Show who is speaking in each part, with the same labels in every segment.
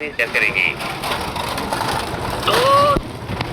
Speaker 1: Share करेंगे। तो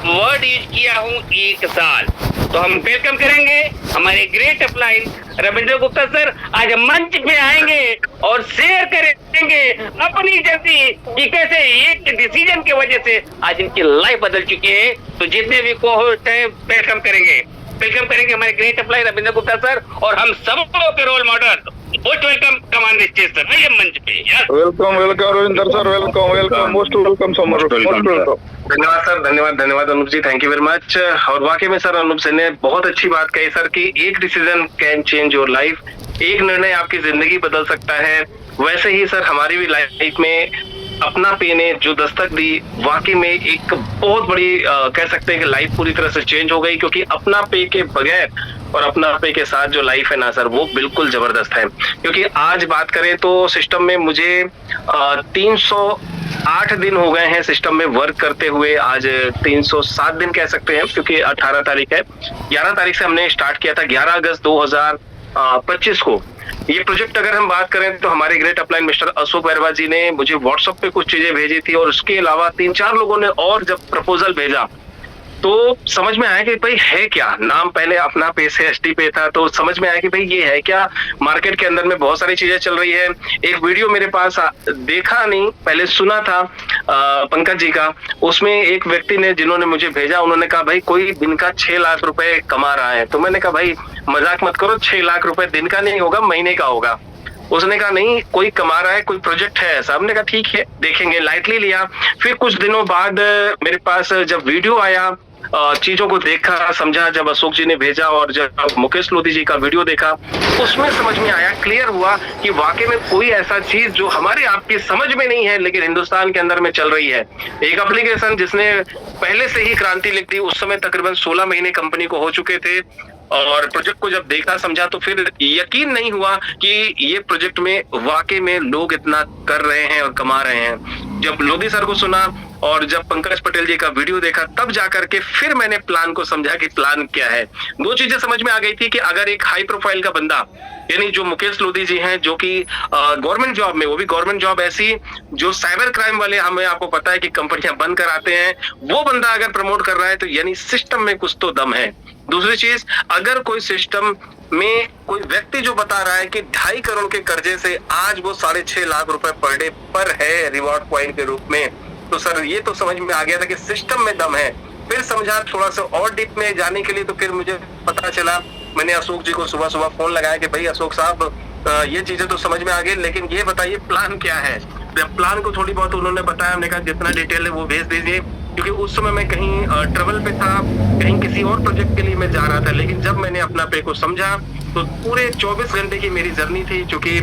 Speaker 1: word use किया हूँ 1 साल। तो हम वेलकम करेंगे हमारे great upline Ravindra Gupta sir. आज हम मंच पे आएंगे और शेयर करेंगे अपनी जर्नी कि कैसे एक डिसीजन की वजह से आज इनकी लाइफ बदल चुकी है। तो जितने भी को होस्ट हैं वेलकम करेंगे हमारे great upline Ravindra Gupta sir और हम सब के रोल मॉडल। मोस्ट वेलकम कमान स्टेज सर, आइए मंच पे।
Speaker 2: Welcome Ravinder sir, welcome most welcome summer, most welcome.
Speaker 3: धन्यवाद सर, धन्यवाद अनूप जी, थैंक यू वेरी मच। और वाकई में सर अनूप सर ने बहुत अच्छी बात कही सर कि एक decision can change your life, एक निर्णय आपकी जिंदगी बदल सकता है। वैसे ही सर हमारी भी लाइफ में अपना पे ने जो दस्तक दी, वाकई में एक बहुत बड़ी कह सकते हैं कि लाइफ पूरी तरह से चेंज हो गई। क्योंकि अपना पे के बगैर और अपना पे के साथ जो लाइफ है ना सर, वो बिल्कुल जबरदस्त है। क्योंकि आज बात करें तो सिस्टम में मुझे 308 दिन हो गए हैं सिस्टम में वर्क करते हुए। आज 307 दिन कह सकते हैं क्योंकि 18 तारीख है। 11 तारीख से हमने स्टार्ट किया था, 11 अगस्त 2025 को। ये प्रोजेक्ट अगर हम बात करें तो हमारे great upline mister Ashok Bairwa ji ने मुझे व्हाट्सएप पे कुछ चीजें भेजी थी और उसके अलावा 3-4 लोगों ने और जब प्रपोजल भेजा तो समझ में आया कि भाई है क्या। नाम पहले अपना पे से एसटी पे था, तो समझ में आया कि भाई ये है क्या। मार्केट के अंदर में बहुत सारी चीजें चल रही है। एक वीडियो मेरे पास देखा नहीं, पहले सुना था पंकज जी का। उसमें एक व्यक्ति ने जिन्होंने मुझे भेजा, उन्होंने कहा भाई कोई दिन का 6 लाख रुपए कमा रहा है। तो मैंने कहा भाई मजाक मत करो, 6 लाख रुपए दिन का नहीं होगा, महीने का होगा। उसने कहा नहीं, कोई कमा रहा है, कोई प्रोजेक्ट है ऐसा। हमने कहा ठीक है देखेंगे, लाइटली लिया। फिर कुछ दिनों बाद मेरे पास जब वीडियो आया, चीजों को देखा समझा, जब अशोक जी ने भेजा और जब मुकेश लोधी जी का वीडियो देखा, उसमें समझ में आया, क्लियर हुआ कि वाकई में कोई ऐसा चीज जो हमारे आपकी समझ में नहीं है लेकिन हिंदुस्तान के अंदर में चल रही है। एक एप्लीकेशन जिसने पहले से ही क्रांति लिख दी। उस समय तकरीबन 16 महीने कंपनी को हो चुके थे और प्रोजेक्ट को जब देखा समझा तो फिर यकीन नहीं हुआ कि ये प्रोजेक्ट में वाकई में लोग इतना कर रहे हैं और कमा रहे हैं। जब लोधी सर को सुना और जब पंकज पटेल जी का वीडियो देखा, तब जाकर के फिर मैंने प्लान को समझा कि प्लान क्या है। 2 चीजें समझ में आ गई थी कि अगर एक हाई प्रोफाइल का बंदा, यानी जो मुकेश लोधी जी हैं, जो कि गवर्नमेंट जॉब में, वो भी गवर्नमेंट जॉब ऐसी जो साइबर क्राइम वाले, हमें आपको पता है कि कंपनियां बंद कराते हैं, वो बंदा अगर प्रमोट कर रहा है तो यानी सिस्टम में कुछ तो दम है। दूसरी चीज, अगर कोई सिस्टम में कोई व्यक्ति जो बता रहा है कि 2.5 करोड़ के कर्जे से आज वो 6.5 लाख रुपए पर डे पर है रिवॉर्ड पॉइंट के रूप में, तो सर ये तो समझ में आ गया था कि सिस्टम में दम है। फिर समझा थोड़ा सा और डीप में जाने के लिए, तो फिर मुझे पता चला, मैंने अशोक जी को सुबह फोन लगाया कि भाई अशोक साहब ये चीजें तो समझ में आ गई, लेकिन ये बताइए प्लान क्या है। जब प्लान को थोड़ी बहुत उन्होंने बताया, हमने कहा जितना डिटेल है वो भेज दीजिए। क्योंकि उस समय मैं कहीं ट्रेवल पे था, कहीं किसी और प्रोजेक्ट के लिए मैं जा रहा था। लेकिन जब मैंने अपना पे को समझा तो पूरे 24 घंटे की मेरी जर्नी थी। क्योंकि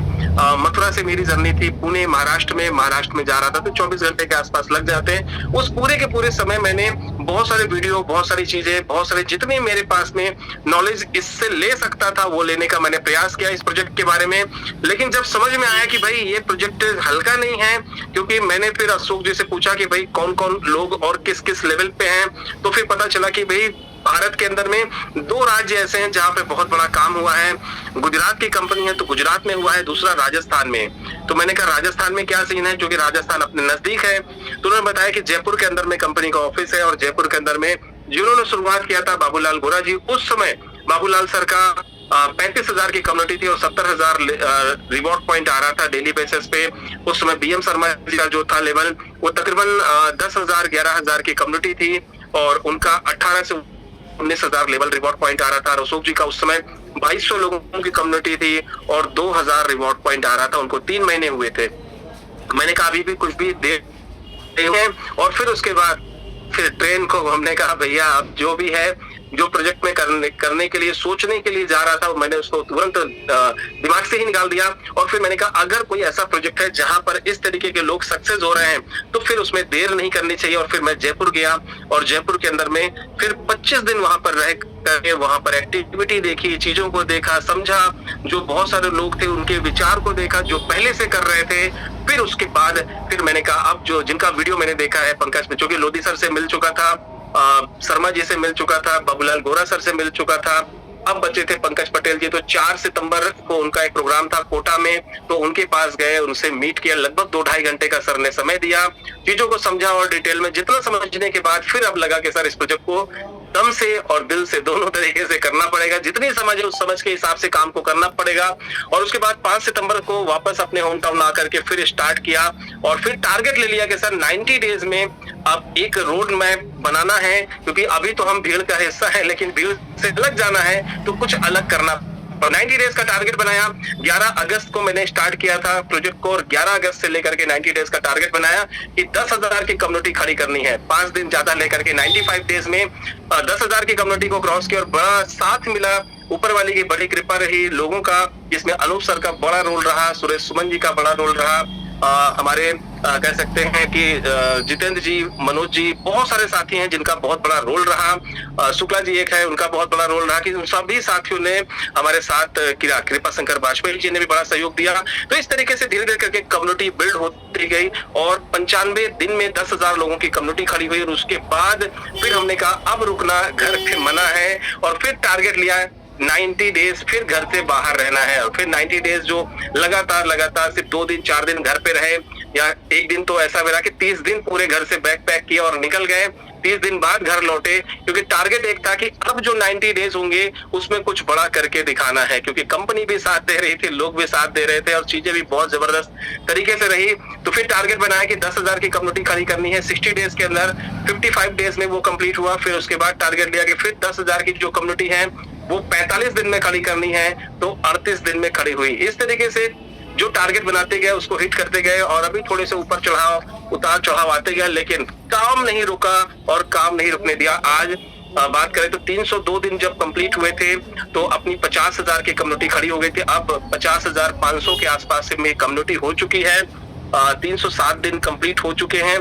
Speaker 3: मथुरा से मेरी जर्नी थी पुणे महाराष्ट्र में जा रहा था, तो 24 घंटे के आसपास लग जाते हैं। उस पूरे के पूरे समय मैंने बहुत सारे वीडियो, बहुत सारी चीजें, बहुत सारे जितने मेरे पास में नॉलेज इससे ले सकता था वो लेने का मैंने प्रयास किया इस प्रोजेक्ट के बारे में। लेकिन जब समझ में आया कि भाई ये प्रोजेक्ट हल्का नहीं है, क्योंकि मैंने फिर अशोक जी से पूछा कि भाई कौन कौन लोग और किस किस लेवल पे हैं, तो फिर पता चला कि भाई भारत के अंदर में 2 राज्य ऐसे हैं जहां पे बहुत बड़ा काम हुआ है। गुजरात की कंपनी है तो गुजरात में हुआ है, दूसरा राजस्थान में। तो मैंने कहा राजस्थान में क्या सीन है, क्योंकि राजस्थान अपने नजदीक है। तो उन्होंने बताया कि जयपुर के अंदर में कंपनी का ऑफिस है और जयपुर के अंदर में जिन्होंने शुरुआत किया था बाबूलाल गोरा जी। उस समय बाबूलाल सर का 35,000 की कम्युनिटी थी और 70,000 रिवॉर्ड पॉइंट आ रहा था डेली बेसिस पे। उस समय बीएम शर्मा जी का जो था लेवल, वो तकरीबन 10,000 11,000 की कम्युनिटी थी और उनका 18 से 19,000 लेवल रिवॉर्ड पॉइंट आ रहा था। अशोक जी का उस समय 2200 लोगों की कम्युनिटी थी और 2,000 रिवॉर्ड पॉइंट आ रहा था। उनको 3 महीने हुए थे। मैंने कहा अभी भी कुछ भी देर है। और फिर उसके बाद फिर ट्रेन को हमने कहा भैया अब जो भी है, जो प्रोजेक्ट में करने के लिए सोचने के लिए जा रहा था, मैंने उसको तुरंत दिमाग से ही निकाल दिया। और फिर मैंने कहा अगर कोई ऐसा प्रोजेक्ट है जहां पर इस तरीके के लोग सक्सेस हो रहे हैं तो फिर उसमें देर नहीं करनी चाहिए। और फिर मैं जयपुर गया और जयपुर के अंदर में फिर 25 दिन वहां पर रह करके वहां पर एक्टिविटी देखी, चीजों को देखा, समझा, जो बहुत सारे लोग थे उनके विचार को देखा जो पहले से कर रहे थे। फिर उसके बाद फिर मैंने कहा अब जो जिनका वीडियो मैंने देखा है पंकज में, जो कि लोधी सर से मिल चुका था, शर्मा जी से मिल चुका था, बाबूलाल गोरा सर से मिल चुका था, अब बचे थे पंकज पटेल जी, तो 4 सितंबर को उनका एक प्रोग्राम था कोटा में, तो उनके पास गए, उनसे मीट किया, लगभग 2-2.5 घंटे का सर ने समय दिया, चीजों को समझा और डिटेल में जितना समझने के बाद फिर अब लगा कि सर इस प्रोजेक्ट को दम से और दिल से दोनों तरीके से करना पड़ेगा, जितनी समझ है उस समझ के हिसाब से काम को करना पड़ेगा। और उसके बाद 5 सितंबर को वापस अपने होम टाउन आकर के फिर स्टार्ट किया और फिर टारगेट ले लिया कि सर 90 डेज में अब एक रोड मैप बनाना है, क्योंकि अभी तो हम भीड़ का हिस्सा है लेकिन भीड़ से अलग जाना है तो कुछ अलग करना। 90 डेज का टारगेट बनाया। 11 अगस्त को मैंने स्टार्ट किया था प्रोजेक्ट को और 11 अगस्त से लेकर के 90 डेज का टारगेट बनाया कि 10,000 की कम्युनिटी खड़ी करनी है। 5 दिन ज्यादा लेकर के 95 डेज में 10,000 की कम्युनिटी को क्रॉस किया और बड़ा साथ मिला, ऊपर वाली की बड़ी कृपा रही लोगों का, जिसमें अनूप सर का बड़ा रोल रहा, सुरेश सुमन जी का बड़ा रोल रहा, हमारे कह सकते हैं कि जितेंद्र जी, मनोज जी, बहुत सारे साथी हैं जिनका बहुत बड़ा रोल रहा, शुक्ला जी एक है, उनका बहुत बड़ा रोल रहा कि उन सभी साथियों ने हमारे साथ, कृपा शंकर वाजपेयी जी ने भी बड़ा सहयोग दिया। तो इस तरीके से धीरे धीरे करके कम्युनिटी बिल्ड होती गई और 95 दिन में 10,000 लोगों की कम्युनिटी खड़ी हुई और उसके बाद फिर हमने कहा अब रुकना घर पे मना है और फिर टारगेट लिया 90 डेज फिर घर से बाहर रहना है। और फिर 90 डेज जो लगातार सिर्फ 2 दिन 4 दिन घर पे रहे, या एक दिन तो ऐसा मिला कि 30 दिन पूरे घर से बैग पैक किया और निकल गए। 30 दिन बाद घर लौटे, क्योंकि टारगेट एक था कि अब जो 90 डेज होंगे उसमें कुछ बड़ा करके दिखाना है, क्योंकि कंपनी भी साथ दे रही थी, लोग भी साथ दे रहे थे और चीजें भी बहुत जबरदस्त तरीके से रही। तो फिर टारगेट बनाया कि 10,000 की कम्युनिटी खड़ी करनी है 60 डेज के अंदर। 55 डेज में वो कंप्लीट हुआ। फिर उसके बाद टारगेट लिया कि फिर 10,000 की जो कम्युनिटी है वो 45 दिन में खड़ी करनी है, तो 38 दिन में खड़ी हुई। इस तरीके से जो टारगेट बनाते गए उसको हिट करते गए और अभी थोड़े से उतार चढ़ाव आते गए, लेकिन काम नहीं रुका और काम नहीं रुकने दिया। आज बात करें तो 302 दिन जब कंप्लीट हुए थे तो अपनी 50,000 की कम्युनिटी खड़ी हो गई थी। अब 50,500 के आसपास में कम्युनिटी हो चुकी है। 307 दिन कंप्लीट हो चुके हैं।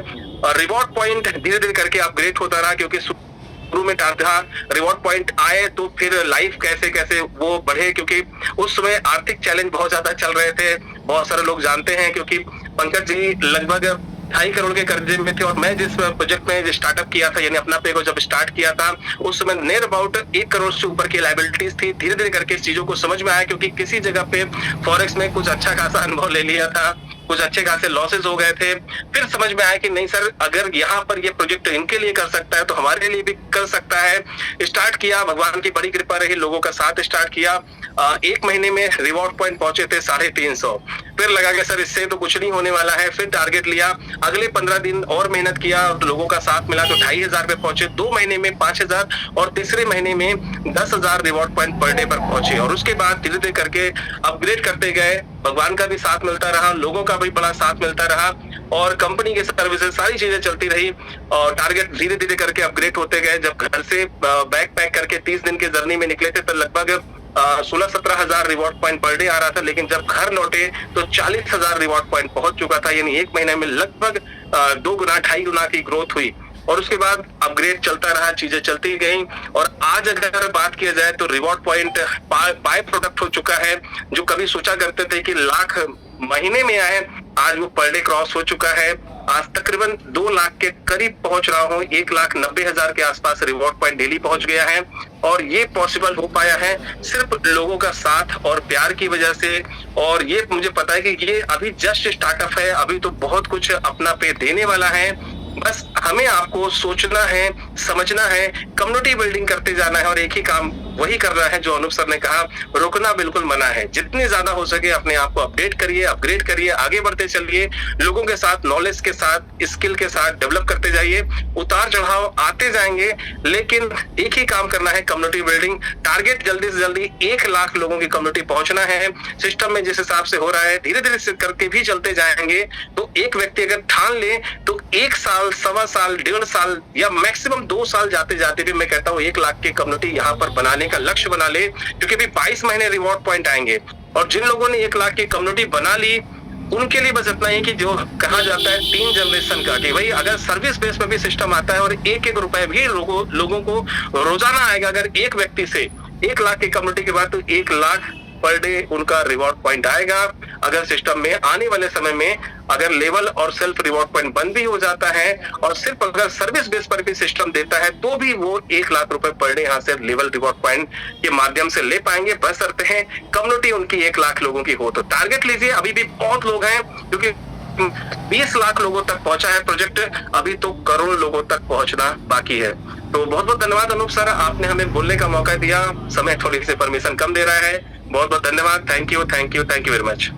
Speaker 3: रिवॉर्ड पॉइंट धीरे धीरे करके अपग्रेड होता रहा, क्योंकि शुरू में था रिवॉर्ड पॉइंट आए तो फिर लाइफ कैसे कैसे वो बढ़े, क्योंकि उस समय आर्थिक चैलेंज बहुत ज्यादा चल रहे थे। बहुत सारे लोग जानते हैं, क्योंकि पंकज जी लगभग 2.5 करोड़ के कर्जे में थे और मैं जिस प्रोजेक्ट में स्टार्टअप किया था, यानी अपना पे को जब स्टार्ट किया था उस समय नियर अबाउट 1 करोड़ से ऊपर की लायबिलिटीज थी। धीरे धीरे करके इस चीजों को समझ में आया, क्योंकि किसी जगह पे फॉरेक्स में कुछ अच्छा खासा अनुभव ले लिया था, कुछ अच्छे खासे लॉसेस हो गए थे। फिर समझ में आया कि नहीं सर, अगर यहाँ पर ये प्रोजेक्ट इनके लिए कर सकता है तो हमारे लिए भी कर सकता है। स्टार्ट किया, भगवान की बड़ी कृपा रही, लोगों का साथ स्टार्ट किया। 1 महीने में रिवॉर्ड पॉइंट पहुंचे थे 350। फिर लगा कि सर इससे तो कुछ नहीं होने वाला है। फिर टारगेट लिया, अगले 15 दिन और मेहनत किया, लोगों का साथ मिला तो 2,500 पे पहुंचे। 2 महीने में 5,000 और तीसरे महीने में 10,000 रिवॉर्ड पॉइंट पर डे पर पहुंचे। और उसके बाद धीरे धीरे करके अपग्रेड करते गए। भगवान का भी साथ मिलता रहा, लोगों का भी बड़ा साथ मिलता रहा और कंपनी के सर्विसेज सारी चीजें चलती रही और टारगेट धीरे धीरे करके अपग्रेड होते गए। जब घर से बैग पैक करके 30 दिन के जर्नी में निकले थे तो लगभग 16-17 रिवॉर्ड पॉइंट पर डे आ रहा था, लेकिन जब घर लौटे तो 40,000 रिवॉर्ड पॉइंट पहुंच चुका था। यानी 1 महीने में लगभग 2 गुना 2.5 गुना की ग्रोथ हुई और उसके बाद अपग्रेड चलता रहा, चीजें चलती गई। और आज अगर बात किया जाए तो रिवॉर्ड पॉइंट बाय प्रोडक्ट हो चुका है। जो कभी सोचा करते थे कि लाख महीने में आए, आज वो पर डे क्रॉस हो चुका है। आज तकरीबन 2 लाख के करीब पहुंच रहा हूँ। 1,90,000 के आसपास रिवॉर्ड पॉइंट डेली पहुंच गया है और ये पॉसिबल हो पाया है सिर्फ लोगों का साथ और प्यार की वजह से। और ये मुझे पता है कि ये अभी जस्ट स्टार्टअप है, अभी तो बहुत कुछ अपना पे देने वाला है। बस हमें आपको सोचना है, समझना है, कम्युनिटी बिल्डिंग करते जाना है और एक ही काम वही करना है जो अनूप सर ने कहा, रुकना बिल्कुल मना है। जितनी ज्यादा हो सके अपने आप को अपडेट करिए, अपग्रेड करिए, आगे बढ़ते चलिए, लोगों के साथ, नॉलेज के साथ, स्किल के साथ डेवलप करते जाइए। उतार चढ़ाव आते जाएंगे, लेकिन एक ही काम करना है, कम्युनिटी बिल्डिंग। टारगेट जल्दी से जल्दी 1 लाख लोगों की कम्युनिटी पहुंचना है। सिस्टम में जिस हिसाब से हो रहा है धीरे धीरे से करके भी चलते जाएंगे। तो एक व्यक्ति अगर ठान ले तो 1 साल, 1.25 साल, 1.5 साल या मैक्सिमम 2 साल जाते जाते भी मैं कहता हूँ 1 लाख की कम्युनिटी यहाँ पर बनाने का लक्ष्य बना ले, क्योंकि अभी 22 महीने रिवॉर्ड पॉइंट आएंगे। और जिन लोगों ने 1 लाख की कम्युनिटी बना ली उनके लिए बस इतना ही कि जो कहा जाता है 3 जनरेशन का, कि भाई अगर सर्विस बेस पे भी सिस्टम आता है और 1-1 रुपए भी लोगों को रोजाना आएगा, अगर एक व्यक्ति से 1 लाख की कम्युनिटी के बाद तो 1 लाख पर डे उनका रिवॉर्ड पॉइंट आएगा। अगर सिस्टम में आने वाले समय में अगर लेवल और सेल्फ रिवॉर्ड पॉइंट बंद भी हो जाता है और सिर्फ अगर सर्विस बेस पर भी सिस्टम देता है तो भी वो 1 लाख रुपए पर डे यहाँ से लेवल रिवॉर्ड पॉइंट के माध्यम से ले पाएंगे, बशर्ते हैं कम्युनिटी उनकी 1 लाख लोगों की हो। तो टारगेट लीजिए, अभी भी बहुत लोग हैं क्योंकि 20 लाख लोगों तक पहुंचा है प्रोजेक्ट, अभी तो करोड़ लोगों तक पहुंचना बाकी है। तो बहुत बहुत धन्यवाद अनूप सर, आपने हमें बोलने का मौका दिया। समय थोड़ी सी परमिशन कम दे रहा है। बहुत बहुत धन्यवाद। Thank you very much.